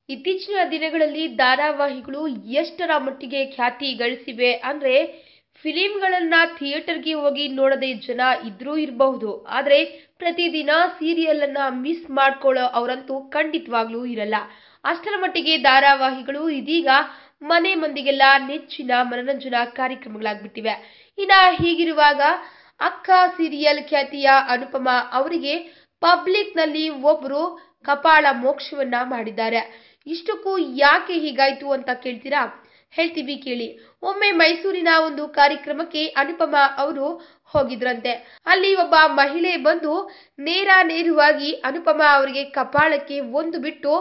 ಇತ್ತೀಚಿನ ದಿನಗಳಲ್ಲಿ ಧಾರಾವಾಹಿಗಳು ಎಷ್ಟರ ಮಟ್ಟಿಗೆ ಖ್ಯಾತಿ ಗಳಿಸಿವೆ ಅಂದ್ರೆ ಫಿಲಿಂಗಳನ್ನ ಥಿಯೇಟರ್ಗೆ ಹೋಗಿ ನೋಡದೆ ಜನ ಇದ್ರೂ ಇರಬಹುದು. ಆದ್ರೆ ಪ್ರತಿದಿನ ಸೀರಿಯಲ್ ಅನ್ನ ಮಿಸ್ ಮಾಡ್ಕೊಳ್ಳೋ ಅವರಂತೂ ಖಂಡಿತವಾಗ್ಲೂ ಇರಲ್ಲ. ಅಷ್ಟರ ಮಟ್ಟಿಗೆ ಧಾರಾವಾಹಿಗಳು ಇದೀಗ ಮನೆ ಮಂದಿಗೆಲ್ಲ ನೆಚ್ಚಿನ ಮನರಂಜನಾ ಕಾರ್ಯಕ್ರಮಗಳಾಗ್ಬಿಟ್ಟಿವೆ. ಇನ್ನ ಹೀಗಿರುವಾಗ ಅಕ್ಕ ಸೀರಿಯಲ್ ಖ್ಯಾತಿಯ ಅನುಪಮ ಅವರಿಗೆ ಪಬ್ಲಿಕ್ ನಲ್ಲಿ ಒಬ್ರು ಕಪಾಳ ಮೋಕ್ಷವನ್ನ ಮಾಡಿದ್ದಾರೆ. ಇಷ್ಟಕ್ಕೂ ಯಾಕೆ ಹೀಗಾಯ್ತು ಅಂತ ಕೇಳ್ತೀರಾ? ಹೇಳ್ತೀವಿ ಕೇಳಿ. ಒಮ್ಮೆ ಮೈಸೂರಿನ ಒಂದು ಕಾರ್ಯಕ್ರಮಕ್ಕೆ ಅನುಪಮ ಅವರು ಹೋಗಿದ್ರಂತೆ. ಅಲ್ಲಿ ಒಬ್ಬ ಮಹಿಳೆ ಬಂದು ನೇರವಾಗಿ ಅನುಪಮ ಅವರಿಗೆ ಕಪಾಳಕ್ಕೆ ಒಂದು ಬಿಟ್ಟು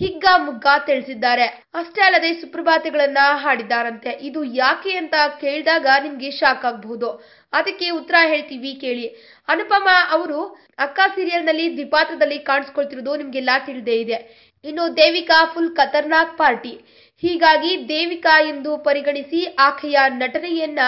ಹಿಗ್ಗ ಮುಗ್ಗ ತಿಳಿಸಿದ್ದಾರೆ. ಅಷ್ಟೇ ಅಲ್ಲದೆ ಸುಪ್ರಭಾತಗಳನ್ನ ಹಾಡಿದ್ದಾರಂತೆ. ಇದು ಯಾಕೆ ಅಂತ ಕೇಳಿದಾಗ ನಿಮ್ಗೆ ಶಾಕ್ ಆಗಬಹುದು. ಅದಕ್ಕೆ ಉತ್ತರ ಹೇಳ್ತೀವಿ ಕೇಳಿ. ಅನುಪಮ ಅವರು ಅಕ್ಕ ಸೀರಿಯಲ್ ನಲ್ಲಿ ದ್ವಿಪಾತ್ರದಲ್ಲಿ ಕಾಣಿಸ್ಕೊಳ್ತಿರೋದು ನಿಮ್ಗೆಲ್ಲ ತಿಳಿದೇ ಇದೆ. ಇನ್ನು ದೇವಿಕಾ ಫುಲ್ ಖತರ್ನಾಕ್ ಪಾರ್ಟಿ. ಹೀಗಾಗಿ ದೇವಿಕಾ ಎಂದು ಪರಿಗಣಿಸಿ ಆಕೆಯ ನಟನೆಯನ್ನ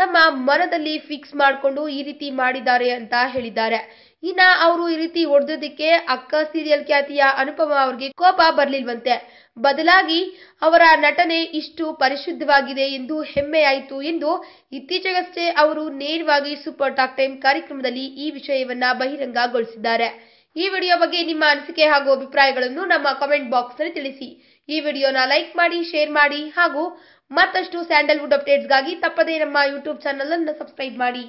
ತಮ್ಮ ಮನದಲ್ಲಿ ಫಿಕ್ಸ್ ಮಾಡಿಕೊಂಡು ಈ ರೀತಿ ಮಾಡಿದ್ದಾರೆ ಅಂತ ಹೇಳಿದ್ದಾರೆ. ಇನ್ನ ಅವರು ಈ ರೀತಿ ಹೊಡೆದಕ್ಕೆ ಅಕ್ಕ ಸೀರಿಯಲ್ ಖ್ಯಾತಿಯ ಅನುಪಮ ಅವರಿಗೆ ಕೋಪ ಬರ್ಲಿಲ್ವಂತೆ. ಬದಲಾಗಿ ಅವರ ನಟನೆ ಇಷ್ಟು ಪರಿಶುದ್ಧವಾಗಿದೆ ಎಂದು ಹೆಮ್ಮೆ ಆಯಿತು ಎಂದು ಇತ್ತೀಚೆಗಷ್ಟೇ ಅವರು ನೇರವಾಗಿ ಸೂಪರ್ ಟಾಕ್ ಟೈಮ್ ಕಾರ್ಯಕ್ರಮದಲ್ಲಿ ಈ ವಿಷಯವನ್ನ ಬಹಿರಂಗಗೊಳಿಸಿದ್ದಾರೆ. ಈ ವಿಡಿಯೋ ಬಗ್ಗೆ ನಿಮ್ಮ ಅನಿಸಿಕೆ ಹಾಗೂ ಅಭಿಪ್ರಾಯಗಳನ್ನು ನಮ್ಮ ಕಮೆಂಟ್ ಬಾಕ್ಸ್ ನಲ್ಲಿ ತಿಳಿಸಿ. ಈ ವಿಡಿಯೋನ ಲೈಕ್ ಮಾಡಿ, ಶೇರ್ ಮಾಡಿ ಹಾಗೂ ಮತ್ತಷ್ಟು ಸ್ಯಾಂಡಲ್ವುಡ್ ಅಪ್ಡೇಟ್ಸ್ಗಾಗಿ ತಪ್ಪದೇ ನಮ್ಮ ಯೂಟ್ಯೂಬ್ ಚಾನಲ್ ಅನ್ನು ಸಬ್ಸ್ಕ್ರೈಬ್ ಮಾಡಿ.